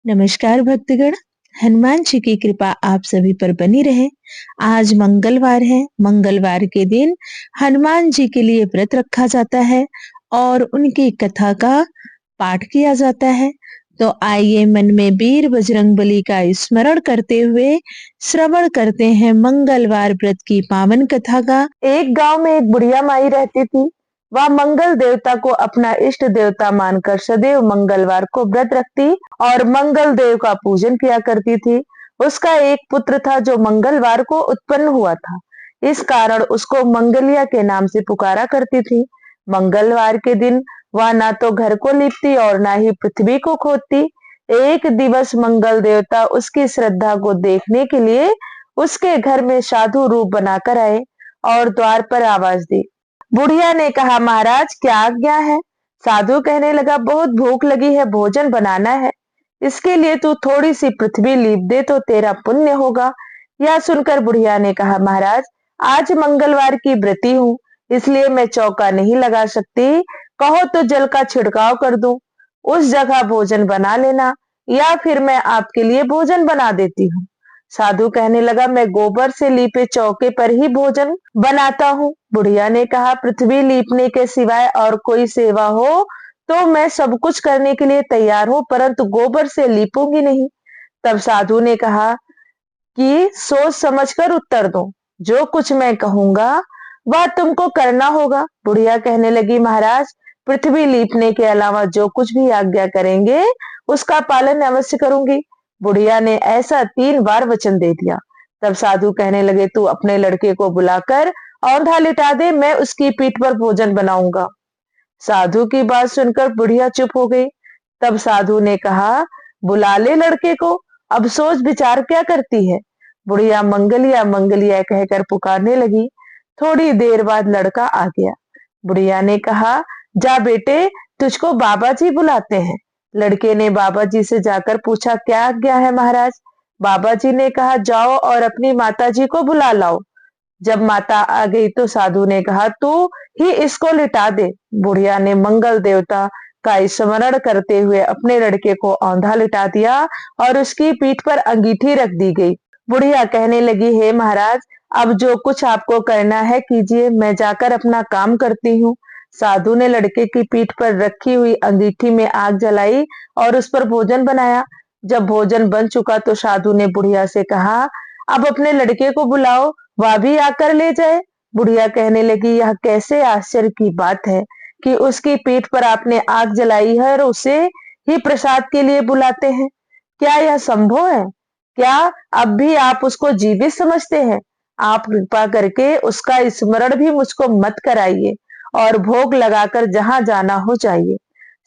नमस्कार भक्तगण। हनुमान जी की कृपा आप सभी पर बनी रहे। आज मंगलवार है। मंगलवार के दिन हनुमान जी के लिए व्रत रखा जाता है और उनकी कथा का पाठ किया जाता है। तो आइए मन में वीर बजरंगबली का स्मरण करते हुए श्रवण करते हैं मंगलवार व्रत की पावन कथा का। एक गांव में एक बुढ़िया माई रहती थी। वह मंगल देवता को अपना इष्ट देवता मानकर सदैव मंगलवार को व्रत रखती और मंगल देव का पूजन किया करती थी। उसका एक पुत्र था जो मंगलवार को उत्पन्न हुआ था। इस कारण उसको मंगलिया के नाम से पुकारा करती थी। मंगलवार के दिन वह ना तो घर को लीपती और ना ही पृथ्वी को खोदती। एक दिवस मंगल देवता उसकी श्रद्धा को देखने के लिए उसके घर में साधु रूप बनाकर आए और द्वार पर आवाज दी। बुढ़िया ने कहा, महाराज क्या आज्ञा है? साधु कहने लगा, बहुत भूख लगी है, भोजन बनाना है। इसके लिए तू थोड़ी सी पृथ्वी लीप दे तो तेरा पुण्य होगा। यह सुनकर बुढ़िया ने कहा, महाराज आज मंगलवार की व्रती हूँ, इसलिए मैं चौका नहीं लगा सकती। कहो तो जल का छिड़काव कर दूं, उस जगह भोजन बना लेना, या फिर मैं आपके लिए भोजन बना देती हूँ। साधु कहने लगा, मैं गोबर से लीपे चौके पर ही भोजन बनाता हूँ। बुढ़िया ने कहा, पृथ्वी लीपने के सिवाय और कोई सेवा हो तो मैं सब कुछ करने के लिए तैयार हूँ, परंतु गोबर से लीपूंगी नहीं। तब साधु ने कहा कि सोच समझकर उत्तर दो, जो कुछ मैं कहूंगा वह तुमको करना होगा। बुढ़िया कहने लगी, महाराज पृथ्वी लीपने के अलावा जो कुछ भी आज्ञा करेंगे उसका पालन अवश्य करूंगी। बुढ़िया ने ऐसा 3 बार वचन दे दिया। तब साधु कहने लगे, तू अपने लड़के को बुलाकर औंधा लिटा दे, मैं उसकी पीठ पर भोजन बनाऊंगा। साधु की बात सुनकर बुढ़िया चुप हो गई। तब साधु ने कहा, बुला ले लड़के को, अब सोच विचार क्या करती है? बुढ़िया मंगलिया मंगलिया कहकर पुकारने लगी। थोड़ी देर बाद लड़का आ गया। बुढ़िया ने कहा, जा बेटे, तुझको बाबा जी बुलाते हैं। लड़के ने बाबा जी से जाकर पूछा, क्या आज्ञा है महाराज? बाबा जी ने कहा, जाओ और अपनी माता जी को बुला लाओ। जब माता आ गई तो साधु ने कहा, तू ही इसको लिटा दे। बुढ़िया ने मंगल देवता का स्मरण करते हुए अपने लड़के को औंधा लिटा दिया और उसकी पीठ पर अंगीठी रख दी गई। बुढ़िया कहने लगी, हे महाराज अब जो कुछ आपको करना है कीजिए, मैं जाकर अपना काम करती हूँ। साधु ने लड़के की पीठ पर रखी हुई अंगीठी में आग जलाई और उस पर भोजन बनाया। जब भोजन बन चुका तो साधु ने बुढ़िया से कहा, अब अपने लड़के को बुलाओ, वह भी आकर ले जाए। बुढ़िया कहने लगी, यह कैसे आश्चर्य की बात है कि उसकी पीठ पर आपने आग जलाई है और उसे ही प्रसाद के लिए बुलाते हैं। क्या यह संभव है? क्या अब भी आप उसको जीवित समझते हैं? आप कृपा करके उसका स्मरण भी मुझको मत कराइए और भोग लगाकर जहां जाना हो जाइए।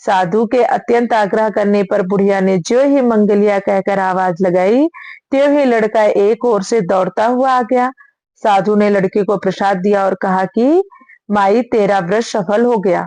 साधु के अत्यंत आग्रह करने पर बुढ़िया ने जो ही मंगलिया कहकर आवाज लगाई, त्यों ही लड़का एक ओर से दौड़ता हुआ आ गया। साधु ने लड़के को प्रसाद दिया और कहा कि माई तेरा व्रत सफल हो गया।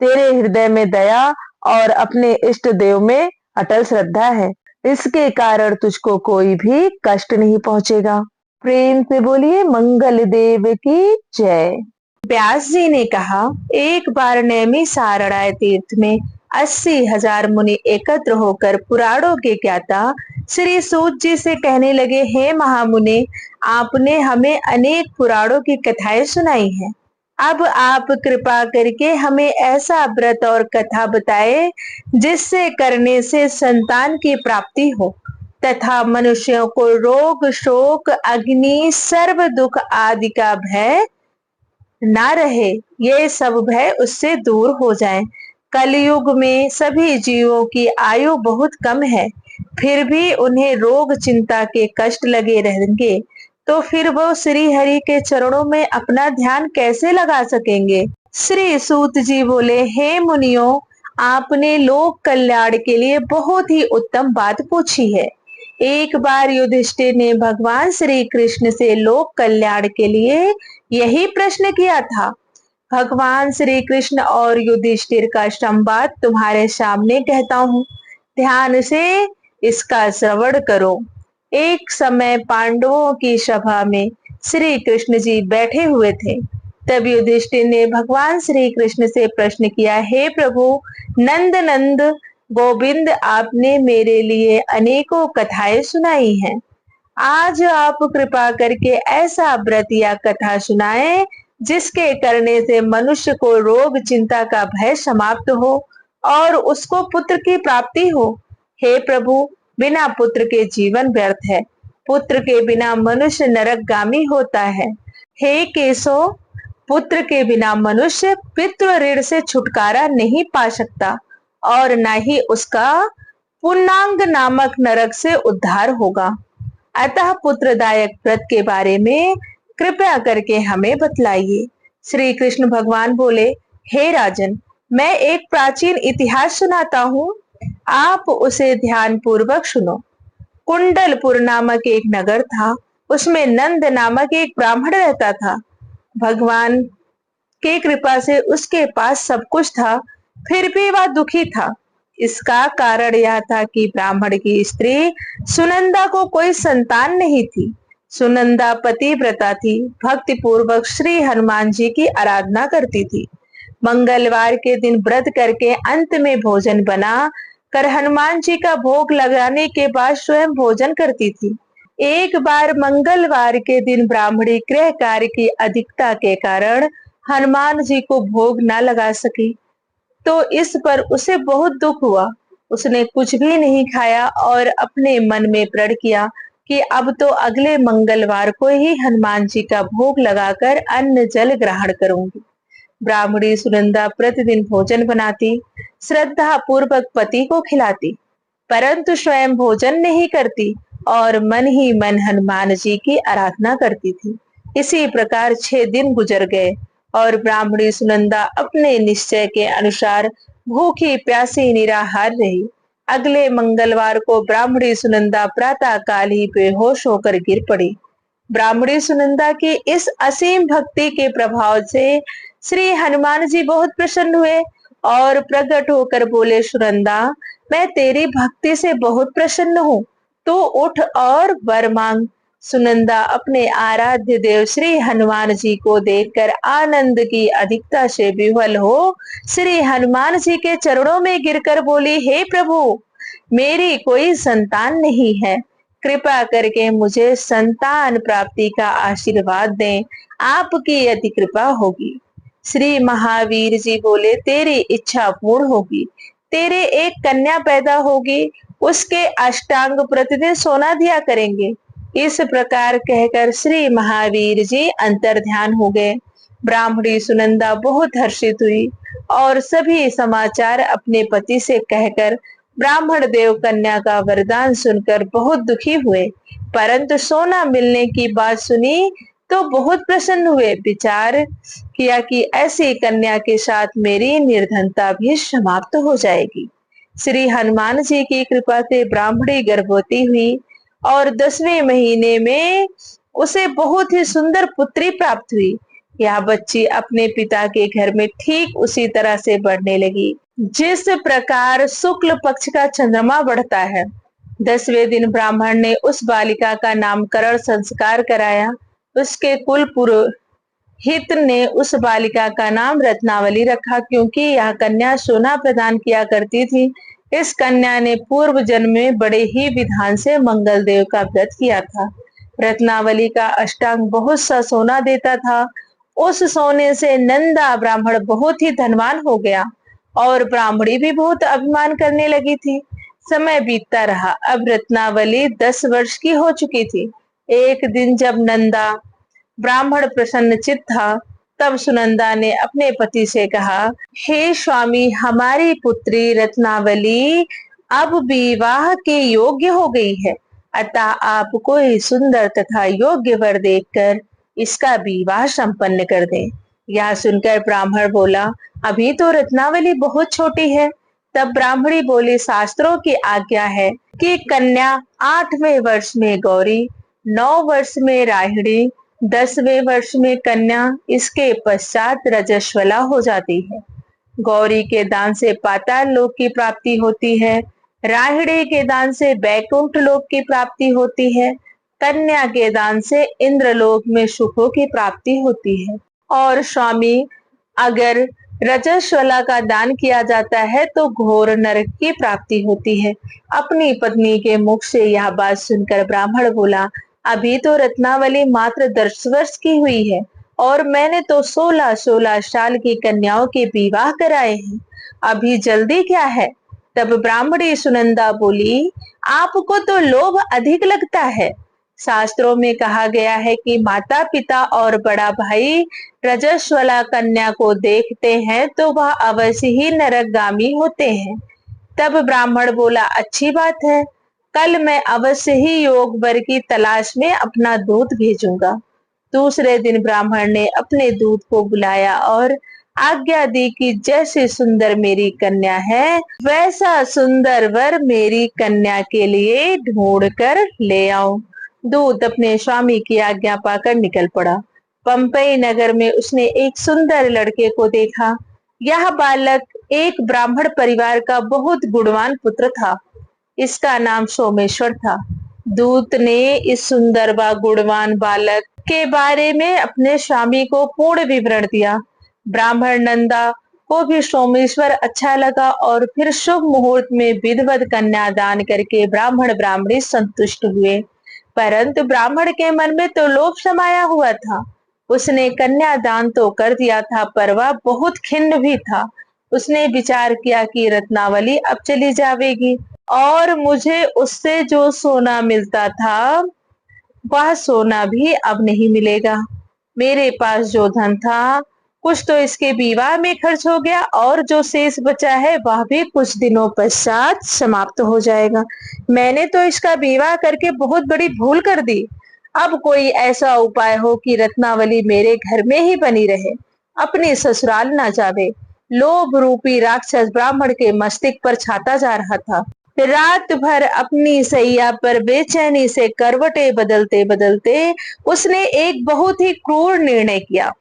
तेरे हृदय में दया और अपने इष्ट देव में अटल श्रद्धा है, इसके कारण तुझको कोई भी कष्ट नहीं पहुंचेगा। प्रेम से बोलिए मंगल देव की जय। व्यास जी ने कहा, एक बार नैमी सारणाय तीर्थ में 80,000 मुनि एकत्र होकर पुराणों के ज्ञाता श्री सूत जी से कहने लगे, हे महामुने, आपने हमें अनेक पुराणों की कथाएं सुनाई हैं। अब आप कृपा करके हमें ऐसा व्रत और कथा बताए जिससे करने से संतान की प्राप्ति हो तथा मनुष्यों को रोग शोक अग्नि सर्व दुख आदि का भय ना रहे, ये सब भय उससे दूर हो जाए। कलयुग में सभी जीवों की आयु बहुत कम है, फिर भी उन्हें रोग चिंता के कष्ट लगे रहेंगे, तो फिर वो श्री हरि के चरणों में अपना ध्यान कैसे लगा सकेंगे? श्री सूत जी बोले, हे मुनियों, आपने लोक कल्याण के लिए बहुत ही उत्तम बात पूछी है। एक बार युधिष्ठिर ने भगवान श्री कृष्ण से लोक कल्याण के लिए यही प्रश्न किया था। भगवान श्री कृष्ण और युधिष्ठिर का संवाद तुम्हारे सामने कहता हूँ, ध्यान से इसका श्रवण करो। एक समय पांडवों की सभा में श्री कृष्ण जी बैठे हुए थे। तब युधिष्ठिर ने भगवान श्री कृष्ण से प्रश्न किया, हे प्रभु नंद नंद, गोविंद, आपने मेरे लिए अनेकों कथाएं सुनाई हैं। आज आप कृपा करके ऐसा व्रत या कथा सुनाएं जिसके करने से मनुष्य को रोग चिंता का भय समाप्त हो और उसको पुत्र की प्राप्ति हो। हे प्रभु, बिना पुत्र के जीवन व्यर्थ है। पुत्र के बिना मनुष्य नरकगामी होता है। हे केशव, पुत्र के बिना मनुष्य पितृ ऋण से छुटकारा नहीं पा सकता और न ही उसका पुण्यांग नामक नरक से उद्धार होगा। अतः पुत्रदायक व्रत के बारे में कृपया करके हमें बतलाइए। श्री कृष्ण भगवान बोले, हे राजन, मैं एक प्राचीन इतिहास सुनाता हूँ, आप उसे ध्यान पूर्वक सुनो। कुंडलपुर नामक एक नगर था। उसमें नंद नामक एक ब्राह्मण रहता था। भगवान की कृपा से उसके पास सब कुछ था, फिर भी वह दुखी था। इसका कारण यह था कि ब्राह्मण की स्त्री सुनंदा को कोई संतान नहीं थी। सुनंदा पतिव्रता थी, भक्ति पूर्वक श्री हनुमान जी की आराधना करती थी। मंगलवार के दिन व्रत करके अंत में भोजन बना कर हनुमान जी का भोग लगाने के बाद स्वयं भोजन करती थी। एक बार मंगलवार के दिन ब्राह्मणी गृह कार्य की अधिकता के कारण हनुमान जी को भोग न लगा सकी, तो इस पर उसे बहुत दुख हुआ। उसने कुछ भी नहीं खाया और अपने मन में प्रण किया कि अब तो अगले मंगलवार को ही हनुमान जी का भोग लगाकर अन्न जल ग्रहण करूंगी। ब्राह्मणी सुनंदा प्रतिदिन भोजन बनाती, श्रद्धा पूर्वक पति को खिलाती, परंतु स्वयं भोजन नहीं करती और मन ही मन हनुमान जी की आराधना करती थी। इसी प्रकार 6 दिन गुजर गए और ब्राह्मणी सुनंदा अपने निश्चय के अनुसार भूखी प्यासी निराहार रही। अगले मंगलवार को ब्राह्मणी सुनंदा प्रातः काल ही बेहोश होकर गिर पड़ी। ब्राह्मणी सुनंदा की इस असीम भक्ति के प्रभाव से श्री हनुमान जी बहुत प्रसन्न हुए और प्रकट होकर बोले, सुनंदा, मैं तेरी भक्ति से बहुत प्रसन्न हूँ, तू उठ और वर मांग। सुनंदा अपने आराध्य देव श्री हनुमान जी को देखकर आनंद की अधिकता से विह्वल हो श्री हनुमान जी के चरणों में गिरकर बोली, हे प्रभु, मेरी कोई संतान नहीं है, कृपा करके मुझे संतान प्राप्ति का आशीर्वाद दें, आपकी यदि कृपा होगी। श्री महावीर जी बोले, तेरी इच्छा पूर्ण होगी, तेरे एक कन्या पैदा होगी, उसके अष्टांग प्रतिदिन सोना दिया करेंगे। इस प्रकार कहकर श्री महावीर जी अंतर ध्यान हो गए। ब्राह्मणी सुनंदा बहुत हर्षित हुई और सभी समाचार अपने पति से कहकर ब्राह्मण देव कन्या का वरदान सुनकर बहुत दुखी हुए, परंतु सोना मिलने की बात सुनी तो बहुत प्रसन्न हुए। विचार किया कि ऐसी कन्या के साथ मेरी निर्धनता भी समाप्त हो जाएगी। श्री हनुमान जी की कृपा से ब्राह्मणी गर्भवती हुई और 10वें महीने में उसे बहुत ही सुंदर पुत्री प्राप्त हुई। यह बच्ची अपने पिता के घर में ठीक उसी तरह से बढ़ने लगी जिस प्रकार शुक्ल पक्ष का चंद्रमा बढ़ता है। 10वें दिन ब्राह्मण ने उस बालिका का नामकरण संस्कार कराया। उसके कुल पुरोहित ने उस बालिका का नाम रत्नावली रखा, क्योंकि यह कन्या सोना प्रदान किया करती थी। इस कन्या ने पूर्व जन्म में बड़े ही विधान से मंगल देव का व्रत किया था। रत्नावली का अष्टांग बहुत सा सोना देता था। उस सोने से नंदा ब्राह्मण बहुत ही धनवान हो गया और ब्राह्मणी भी बहुत अभिमान करने लगी थी। समय बीतता रहा। अब रत्नावली 10 वर्ष की हो चुकी थी। एक दिन जब नंदा ब्राह्मण प्रसन्नचित्त था, तब सुनंदा ने अपने पति से कहा, हे स्वामी, हमारी पुत्री रत्नावली अब विवाह के योग्य हो गई है, अतः आप कोई सुंदर तथा योग्य वर देखकर इसका विवाह संपन्न कर दें। यह सुनकर ब्राह्मण बोला, अभी तो रत्नावली बहुत छोटी है। तब ब्राह्मणी बोली, शास्त्रों की आज्ञा है कि कन्या 8वें वर्ष में गौरी, 9 वर्ष में राहिणी, 10वें वर्ष में कन्या, इसके पश्चात रजस्वला हो जाती है। गौरी के दान से पाताल लोक की प्राप्ति होती है, राहिणी के दान से बैकुंठ लोक की प्राप्ति होती है, कन्या के दान से इंद्रलोक में सुखों की प्राप्ति होती है। और स्वामी, अगर रजस्वला का दान किया जाता है तो घोर नरक की प्राप्ति होती है। अपनी पत्नी के मुख से यह बात सुनकर ब्राह्मण बोला, अभी तो रत्नावली मात्र 10 वर्ष की हुई है और मैंने तो 16-16 साल की कन्याओं के विवाह कराए हैं, अभी जल्दी क्या है। तब ब्राह्मणी सुनंदा बोली, आपको तो लोभ अधिक लगता है। शास्त्रों में कहा गया है कि माता पिता और बड़ा भाई रजस्वला कन्या को देखते हैं तो वह अवश्य ही नरकगामी होते हैं। तब ब्राह्मण बोला, अच्छी बात है, कल मैं अवश्य ही योग वर की तलाश में अपना दूत भेजूंगा। दूसरे दिन ब्राह्मण ने अपने दूत को बुलाया और आज्ञा दी कि जैसे सुंदर मेरी कन्या है वैसा सुंदर वर मेरी कन्या के लिए ढूंढ कर ले आओ। दूत अपने स्वामी की आज्ञा पाकर निकल पड़ा। पंपई नगर में उसने एक सुंदर लड़के को देखा। यह बालक एक ब्राह्मण परिवार का बहुत गुणवान पुत्र था। इसका नाम सोमेश्वर था। दूत ने इस सुंदर व गुणवान बालक के बारे में अपने स्वामी को पूर्ण विवरण दिया। ब्राह्मण नंदा को भी सोमेश्वर अच्छा लगा और फिर शुभ मुहूर्त में विधिवत कन्या दान करके ब्राह्मण ब्राह्मणी संतुष्ट हुए। परंतु ब्राह्मण के मन में तो लोभ समाया हुआ था। उसने कन्या दान तो कर दिया था पर वह बहुत खिन्न भी था। उसने विचार किया कि रत्नावली अब चली जाएगी और मुझे उससे जो सोना मिलता था वह सोना भी अब नहीं मिलेगा। मेरे पास जो धन था कुछ तो इसके विवाह में खर्च हो गया और जो शेष बचा है वह भी कुछ दिनों पश्चात समाप्त हो जाएगा। मैंने तो इसका विवाह करके बहुत बड़ी भूल कर दी। अब कोई ऐसा उपाय हो कि रत्नावली मेरे घर में ही बनी रहे, अपने ससुराल ना जावे। लोभ रूपी राक्षस ब्राह्मण के मस्तिष्क पर छाता जा रहा था। रात भर अपनी सैया पर बेचैनी से करवटें बदलते बदलते उसने एक बहुत ही क्रूर निर्णय किया।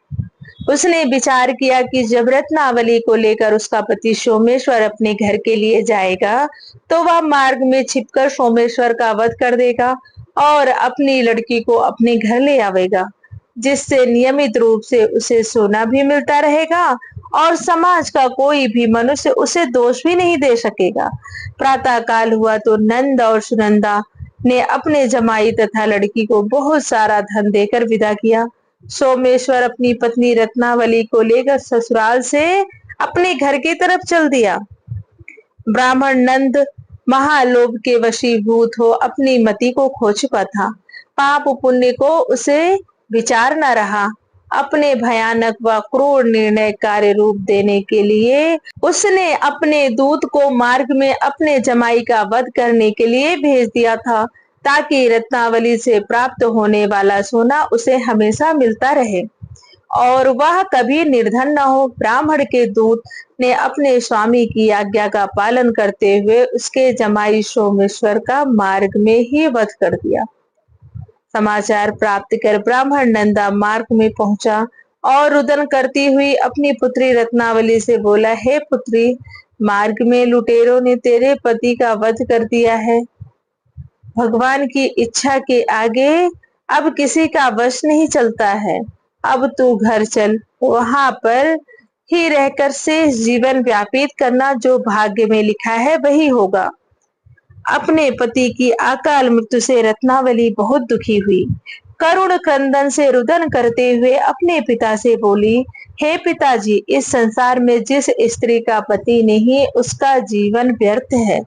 उसने विचार किया कि जब रत्नावली को लेकर उसका पति सोमेश्वर अपने घर के लिए जाएगा तो वह मार्ग में छिपकर सोमेश्वर का वध कर देगा और अपनी लड़की को अपने घर ले आवेगा, जिससे नियमित रूप से उसे सोना भी मिलता रहेगा और समाज का कोई भी मनुष्य उसे दोष भी नहीं दे सकेगा। प्रातः काल हुआ तो नंद और सुनंदा ने अपने जमाई तथा लड़की को बहुत सारा धन देकर विदा किया। सोमेश्वर अपनी पत्नी रत्नावली को लेकर ससुराल से अपने घर की तरफ चल दिया। ब्राह्मण नंद महालोभ के वशीभूत हो अपनी मति को खो चुका था। पाप पुण्य को उसे विचार न रहा। अपने भयानक व क्रूर निर्णय कार्य रूप देने के लिए उसने अपने दूत को मार्ग में अपने जमाई का वध करने के लिए भेज दिया था, ताकि रत्नावली से प्राप्त होने वाला सोना उसे हमेशा मिलता रहे और वह कभी निर्धन न हो। ब्राह्मण के दूत ने अपने स्वामी की आज्ञा का पालन करते हुए उसके जमाई सोमेश्वर का मार्ग में ही वध कर दिया। समाचार प्राप्त कर ब्राह्मण नंदा मार्ग में पहुंचा और रुदन करती हुई अपनी पुत्री रत्नावली से बोला, हे पुत्री, मार्ग में लुटेरों ने तेरे पति का वध कर दिया है। भगवान की इच्छा के आगे अब किसी का वश नहीं चलता है। अब तू घर चल, वहां पर ही रहकर शेष जीवन व्यतीत करना, जो भाग्य में लिखा है वही होगा। अपने पति की अकाल मृत्यु से रत्नावली बहुत दुखी हुई। करुण क्रंदन से रुदन करते हुए अपने पिता से बोली, हे पिताजी, इस संसार में जिस स्त्री का पति नहीं उसका जीवन व्यर्थ है।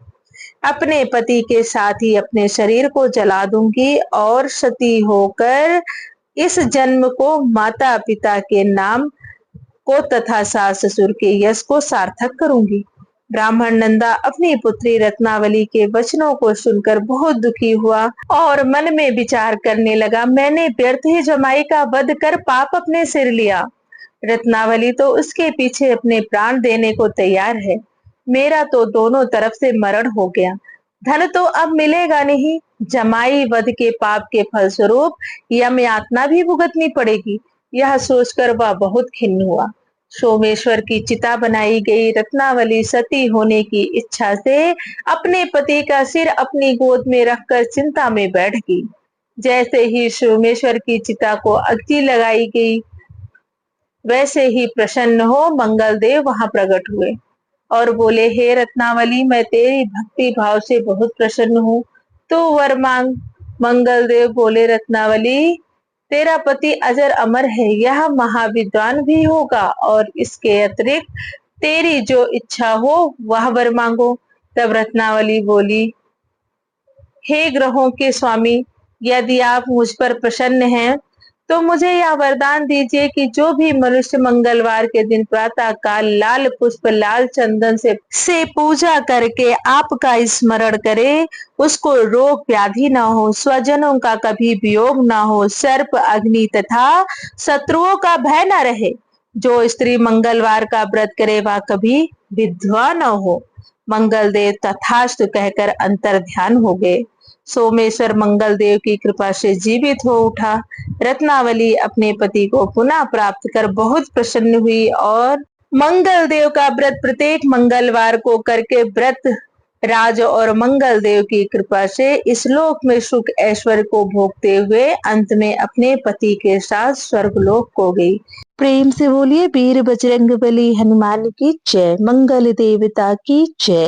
अपने पति के साथ ही अपने शरीर को जला दूंगी और सती होकर इस जन्म को माता पिता के नाम को तथा सास ससुर के यश को सार्थक करूंगी। ब्राह्मण नंदा अपनी पुत्री रत्नावली के वचनों को सुनकर बहुत दुखी हुआ और मन में विचार करने लगा, मैंने व्यर्थ ही जमाई का वध कर पाप अपने सिर लिया। रत्नावली तो उसके पीछे अपने प्राण देने को तैयार है। मेरा तो दोनों तरफ से मरण हो गया। धन तो अब मिलेगा नहीं। जमाई वध के पाप के फलस्वरूप यम यातना भी भुगतनी पड़ेगी। यह सोचकर वह बहुत खिन्न हुआ। सोमेश्वर की चिता बनाई गई। रत्नावली सती होने की इच्छा से अपने पति का सिर अपनी गोद में रखकर चिंता में बैठ गई। जैसे ही सोमेश्वर की चिता को अग्नि लगाई गई, वैसे ही प्रसन्न हो मंगल देव वहां प्रकट हुए और बोले, हे रत्नावली, मैं तेरी भक्ति भाव से बहुत प्रसन्न हूँ, तो वर मांग। मंगल देव बोले, रत्नावली, तेरा पति अजर अमर है, यह महाविद्वान भी होगा, और इसके अतिरिक्त तेरी जो इच्छा हो वह वर मांगो। तब रत्नावली बोली, हे ग्रहों के स्वामी, यदि आप मुझ पर प्रसन्न हैं तो मुझे यह वरदान दीजिए कि जो भी मनुष्य मंगलवार के दिन प्रातः काल लाल पुष्प लाल चंदन से पूजा करके आपका स्मरण करे, उसको रोग व्याधि न हो, स्वजनों का कभी वियोग न हो, सर्प अग्नि तथा शत्रुओं का भय न रहे। जो स्त्री मंगलवार का व्रत करे वह कभी विधवा न हो। मंगल देव तथास्तु कहकर अंतर ध्यान हो गए। सोमेश्वर मंगल देव की कृपा से जीवित हो उठा। रत्नावली अपने पति को पुनः प्राप्त कर बहुत प्रसन्न हुई और मंगल देव का व्रत प्रत्येक मंगलवार को करके व्रत राज और मंगल देव की कृपा से इस लोक में सुख ऐश्वर्य को भोगते हुए अंत में अपने पति के साथ स्वर्गलोक को गई। प्रेम से बोलिए वीर बजरंगबली हनुमान की जय, मंगल देवता की जय।